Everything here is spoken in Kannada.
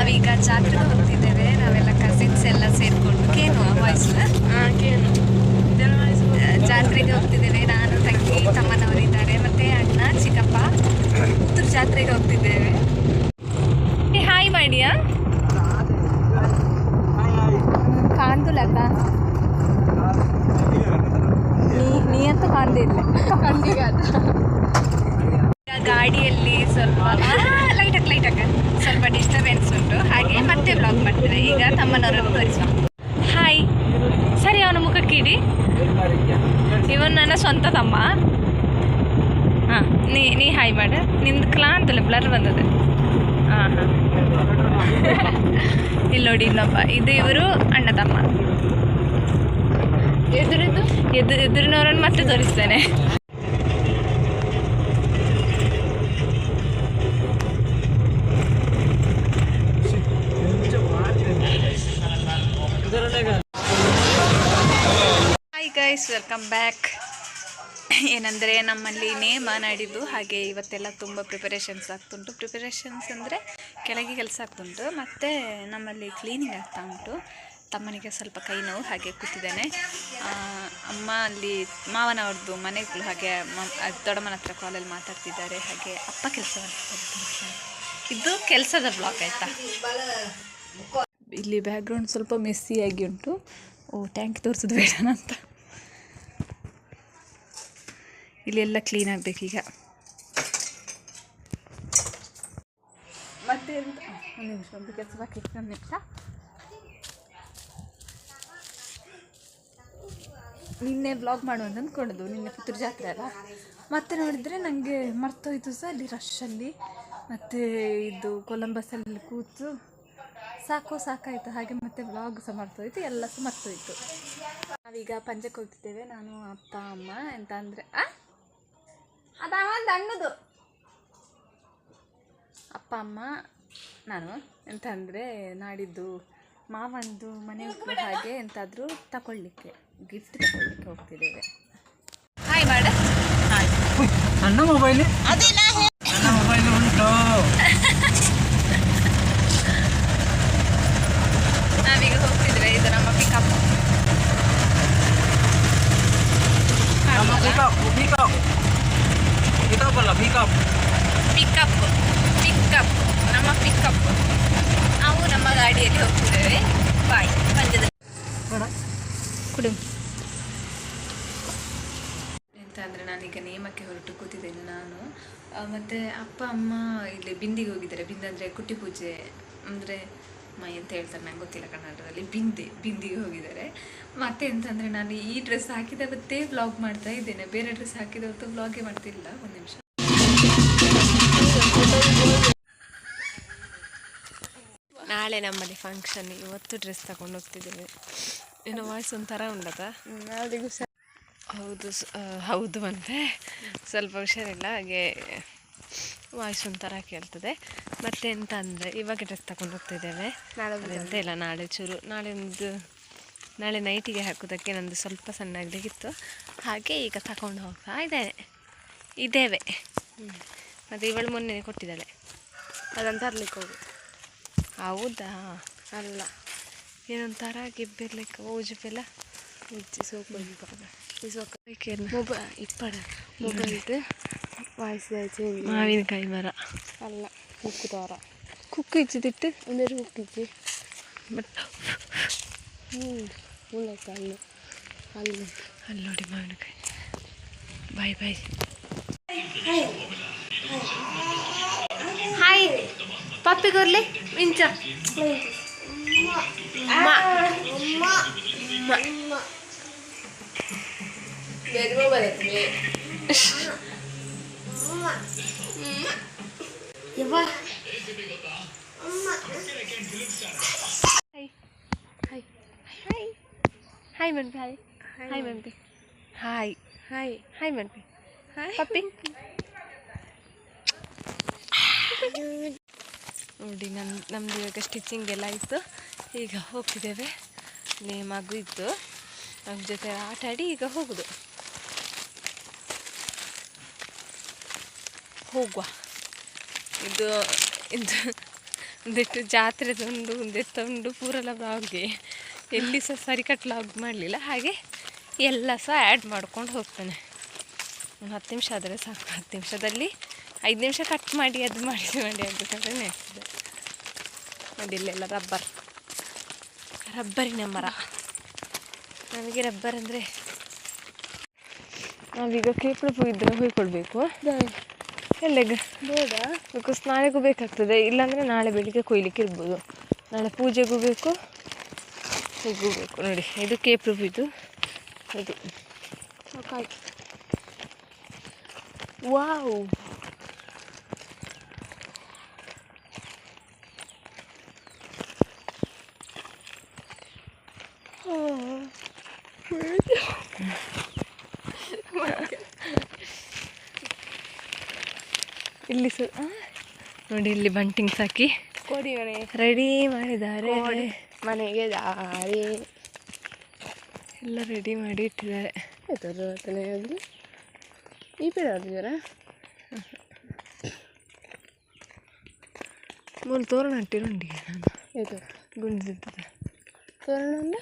ನಾವೀಗ ಜಾತ್ರೆಗೆ ಹೋಗ್ತಿದ್ದೇವೆ. ನಾವೆಲ್ಲ ಕಸಿನ್ಸ್ ಎಲ್ಲ ಸೇರಿಕೊಂಡು ಕೇನು ವಾಯ್ಸ್ ಕೇನು ಜಾತ್ರೆಗೆ ಹೋಗ್ತಿದ್ದೇವೆ. ನಾನು ತಂಗಿ ತಮ್ಮನವರಿದ್ದಾರೆ ಮತ್ತು ಅಣ್ಣ ಚಿಕ್ಕಪ್ಪ ಪುತ್ತೂರು ಜಾತ್ರೆಗೆ ಹೋಗ್ತಿದ್ದೇವೆ. ಹಾಯ್ ಮಾಡಿಯಾ ಕಾಣ್ದುಲಕ್ಕ ನೀ ಅಂತೂ ಕಾಣ್ದಿಲ್ಲ ಗಾಡಿಯಲ್ಲಿ ಸ್ವಲ್ಪ ಲೈಟಾಗ ಸ್ವಲ್ಪ ಡಿಸ್ಟರ್ಬೆನ್ಸ್ ಉಂಟು, ಹಾಗೆ ಮತ್ತೆ ಬ್ಲಾಗ್ ಮಾಡ್ತಾರೆ. ಈಗ ತಮ್ಮನವರನ್ನು ತೋರಿಸುವ. ಹಾಯ್ ಸರಿ, ಅವನ ಮುಖಕ್ಕೆ ಇಡಿ. ಇವನು ನನ್ನ ಸ್ವಂತ ತಮ್ಮ. ಹಾಂ ನೀ ಹಾಯ್ ಮಾಡು. ನಿಂದು ಕಾಣ್ತಿಲ್ಲ, ಬ್ಲರ್ ಬಂದದೆ. ಹಾಂ ಇಲ್ಲಿ ನೋಡಿ ಇನ್ನೊಬ್ಬ, ಇದು ಇವರು ಅಣ್ಣ ತಮ್ಮ. ಎದುರಿನವರನ್ನು ಮತ್ತೆ ತೋರಿಸ್ತೇನೆ. Hi guys, welcome back. ಏನಂದರೆ ನಮ್ಮಲ್ಲಿ ನೇಮ ನಾಡಿದ್ದು, ಹಾಗೆ ಇವತ್ತೆಲ್ಲ ತುಂಬ ಪ್ರಿಪರೇಷನ್ಸ್ ಆಗ್ತುಂಟು. ಪ್ರಿಪರೇಷನ್ಸ್ ಅಂದರೆ ಕೆಳಗೆ ಕೆಲಸ ಆಗ್ತುಂಟು, ಮತ್ತು ನಮ್ಮಲ್ಲಿ ಕ್ಲೀನಿಂಗ್ ಆಗ್ತಾ ಉಂಟು. ತಮ್ಮನಿಗೆ ಸ್ವಲ್ಪ ಕೈ ನೋವು, ಹಾಗೆ ಕೂತಿದ್ದಾನೆ. ಅಮ್ಮ ಅಲ್ಲಿ ಮಾವನವ್ರದ್ದು ಮನೆಗಳು, ಹಾಗೆ ದೊಡ್ಡಮ್ಮನ ಹತ್ರ ಕಾಲಲ್ಲಿ ಮಾತಾಡ್ತಿದ್ದಾರೆ. ಹಾಗೆ ಅಪ್ಪ ಕೆಲಸ ಮಾಡ್ತಿದ್ದಾರೆ. ಇದು ಕೆಲಸದ ಬ್ಲಾಗ್ ಆಯಿತಾ. ಇಲ್ಲಿ ಬ್ಯಾಕ್ಗ್ರೌಂಡ್ ಸ್ವಲ್ಪ ಮೆಸ್ಸಿಯಾಗಿ ಉಂಟು. ಟ್ಯಾಂಕ್ ತೋರಿಸೋದು ಬೇಡ ಅಂತ. ಇಲ್ಲಿ ಎಲ್ಲ ಕ್ಲೀನ್ ಆಗಬೇಕೀಗ. ಮತ್ತೆ ಒಂದು ನಿಮಿಷ, ಒಂದು ಕೆಲಸ ಬಾಕಿ ಇತ್ತು. ಒಂದು ನಿಮಿಷ. ನಿನ್ನೆ ವ್ಲಾಗ್ ಮಾಡುವಂತ ಅಂದ್ಕೊಳ್ಳೋದು, ನಿನ್ನೆ ಪುತ್ತೂರು ಜಾತ್ರೆ ಅಲ್ಲ. ಮತ್ತೆ ನೋಡಿದರೆ ನನಗೆ ಮರ್ತೋಯ್ತು ಸಹ ಅಲ್ಲಿ ರಶಲ್ಲಿ, ಮತ್ತು ಇದು ಕೊಲಂಬಸಲ್ಲಿ ಕೂತು ಸಾಕಾಯಿತು. ಹಾಗೆ ಮತ್ತೆ ವ್ಲಾಗ್ ಸಹ ಮರ್ತೋಯ್ತು, ಎಲ್ಲ ಸಹ ಮರ್ತೋಯ್ತು. ನಾವೀಗ ಪಂಚಕ್ಕೆ ಹೋಗ್ತಿದ್ದೇವೆ, ನಾನು ಅಪ್ಪ ಅಮ್ಮ. ಎಂತ ಅಂದರೆ ಅಣ್ಣದು ಅಪ್ಪ ಅಮ್ಮ ನಾನು. ಎಂತ ಅಂದರೆ ನಾಡಿದ್ದು ಮಾವಂದು ಮನೆ ಉಂಟು, ಹಾಗೆ ಎಂತಾದರೂ ತಗೊಳ್ಳಿಕ್ಕೆ, ಗಿಫ್ಟ್ ತಗೊಳ್ಳಿಕ್ಕೆ ಹೋಗ್ತಿದ್ದೇವೆ. ಹಾಯ್ ಮಾಡ. ನನ್ನ ಮೊಬೈಲ್ ಉಂಟು. ನಾವೀಗ ಹೋಗ್ತಿದ್ದೇವೆ. ಇದು ನಮ್ಮ ಪಿಕಪ್. ನಮ್ಮ ಪಿಕಪ್. ನಾವು ನಮ್ಮ ಗಾಡಿಯಲ್ಲಿ ಹೋಗ್ತಿದ್ದೇವೆ. ಬಾಯ್. ಪಂಚದಲ್ಲಿ ಕುಡು ಎಂತ ಅಂದರೆ ನಾನೀಗ ನೇಮಕ್ಕೆ ಹೊರಟು ಕೂತಿದ್ದೇನೆ ನಾನು. ಮತ್ತು ಅಪ್ಪ ಅಮ್ಮ ಇಲ್ಲಿ ಬಿಂದಿಗೆ ಹೋಗಿದ್ದಾರೆ. ಬಿಂದೆ ಅಂದರೆ ಕುಟ್ಟಿ ಪೂಜೆ ಅಂದರೆ ಎಂತ ಹೇಳ್ತಾರೆ ನಂಗೆ ಗೊತ್ತಿಲ್ಲ ಕನ್ನಡದಲ್ಲಿ. ಬಿಂದಿಗೆ ಹೋಗಿದ್ದಾರೆ. ಮತ್ತೆ ಎಂತಂದರೆ ನಾನು ಈ ಡ್ರೆಸ್ ಹಾಕಿದವತ್ತೇ ವ್ಲಾಗ್ ಮಾಡ್ತಾ ಇದ್ದೇನೆ. ಬೇರೆ ಡ್ರೆಸ್ ಹಾಕಿದವತ್ತು ವ್ಲಾಗೇ ಮಾಡ್ತಿಲ್ಲ. ಒಂದು ನಿಮಿಷ. ನಾಳೆ ನಮ್ಮಲ್ಲಿ ಫಂಕ್ಷನ್, ಇವತ್ತು ಡ್ರೆಸ್ ತಗೊಂಡು ಹೋಗ್ತಿದ್ದೇವೆ. ಏನೋ ವಾಯ್ಸ್ ಒಂಥರ ಉಂಟದ. ನಾಳೆಗೂ ಸಹ ಹೌದು ಅಂತೆ, ಸ್ವಲ್ಪ ಹುಷಾರಿಲ್ಲ, ಹಾಗೆ ವಾಯ್ಸ್ ಒಂಥರ ಕೇಳ್ತದೆ. ಮತ್ತೆ ಎಂತ ಅಂದರೆ ಇವಾಗ ಡ್ರೆಸ್ ತಗೊಂಡು ಹೋಗ್ತಿದ್ದೇವೆ. ಎಂತ ಇಲ್ಲ, ನಾಳೆ ನೈಟಿಗೆ ಹಾಕೋದಕ್ಕೆ ನಂದು ಸ್ವಲ್ಪ ಸಣ್ಣ ಆಗಲಿಕ್ಕಿತ್ತು, ಹಾಗೆ ಈಗ ತಗೊಂಡು ಹೋಗ್ತಾ ಇದ್ದೇವೆ. ಮತ್ತು ಇವಳು ಮೊನ್ನೆ ಕೊಟ್ಟಿದ್ದಾಳೆ, ಅದನ್ನು ತರಲಿಕ್ಕೆ ಹೋಗು. ಹೌದಾ? ಅಲ್ಲ, ಏನೊಂಥರ ಗಿಬ್ಬಿರ್ಲಿಕ್ಕೆ ಊಜುಬೆಲ್ಲ ಉಜ್ಜಿ ಸೋಪು ಮೊಬೈಲ್ದು ವಾಯ್ಸ್ ಚೇಂಜ್. ಮಾವಿನಕಾಯಿ ಮರ ಅಲ್ಲ, ಕುಕ್ಕು ತೋರ ಕುಕ್ಕು ಇಚ್ಚಿದಿಟ್ಟು ಒಂದೆರಡು ಕುಕ್ಕಿಚ್ಚಿ ಬಟ್ ಮುಳ್ಳಕ್ಕೆ ಅಲ್ಲಿ ನೋಡಿ ಮಾವಿನಕಾಯಿ. ಬಾಯ್. ಹಾಯ್ ಪಪ್ಪಿ ಕೊರ್ಲಿ ಮಿಂಚ. ಹಾಯ್ ಮನ್ಪಿ. ಹಾಯ್ ಮನ್ಪಿ. ಹಾಯ್ ಮನ್ಪಿ. ಪಪ್ಪಿ ನೋಡಿ, ನಮ್ಮದು ಇವಾಗ ಸ್ಟಿಚಿಂಗ್ ಎಲ್ಲ ಇತ್ತು. ಈಗ ಹೋಗ್ತಿದ್ದೇವೆ. ನೇಮಗು ಇತ್ತು, ನಮ್ಮ ಜೊತೆ ಆಟ ಆಡಿ ಈಗ ಹೋಗುದು. ಹೋಗುವ. ಇದು ಒಂದಿಟ್ಟು ಜಾತ್ರೆದೊಂದು ಒಂದೆತ್ತೊಂದು ಪೂರೆಲ್ಲ ಬ್ಲಾಗ್ಗೆ ಎಲ್ಲಿ ಸಹ ಸರಿಕಟ್ ಲಾಗ್ ಮಾಡಲಿಲ್ಲ. ಹಾಗೆ ಎಲ್ಲ ಸಹ ಆ್ಯಡ್ ಮಾಡ್ಕೊಂಡು ಹೋಗ್ತಾನೆ. ಒಂದು 10 ನಿಮಿಷ ಆದರೆ ಸಾಕು. 10 ನಿಮಿಷದಲ್ಲಿ 5 ನಿಮಿಷ ಕಟ್ ಮಾಡಿ ಅದು ಮಾಡಿ ಆಗಬೇಕಂದ್ರೆ ನೆನೆಸಿದೆ. ನೋಡಿ ಇಲ್ಲೆಲ್ಲ ರಬ್ಬರಿನ ಮರ. ನನಗೆ ರಬ್ಬರ್ ಅಂದರೆ ನಾವೀಗ ಕೇಪಳ ಹೋಗಿದ್ರೆ ಹೋಯ್ಕೊಳ್ಬೇಕು. ಎಲ್ಲಿಗೆ ಬೇಡ, ಬಿಕಾಸ್ ನಾಳೆಗೂ ಬೇಕಾಗ್ತದೆ. ಇಲ್ಲಾಂದರೆ ನಾಳೆ ಬೆಳಿಗ್ಗೆ ಕೊಯ್ಲಿಕ್ಕೆ ಇರ್ಬೋದು. ನಾಳೆ ಪೂಜೆಗೂ ಬೇಕು, ಹೀಗೂ ಬೇಕು. ನೋಡಿ ಇದು ಕೇಪಳ ಇದು ಕಾಯಿ. ವಾವ್, ಇಲ್ಲಿ ನೋಡಿ ಇಲ್ಲಿ ಬಂಟಿಂಗ್ಸ್ ಹಾಕಿ ಕೋಡಿ ಮನೆ ರೆಡಿ ಮಾಡಿದ್ದಾರೆ. ಮನೆಗೆ ದಾರಿ ಎಲ್ಲ ರೆಡಿ ಮಾಡಿ ಇಟ್ಟಿದ್ದಾರೆ. ಆಯ್ತು ಈ ಪೇಡ ಆಡಿದಾರ ಮೂರು ತೋರಣ ಇಟ್ಟಿರುಂಡಿಗೆ ನಾನು ಆಯ್ತು ಗುಂಡಿರ್ತದೆ ತೋರಣ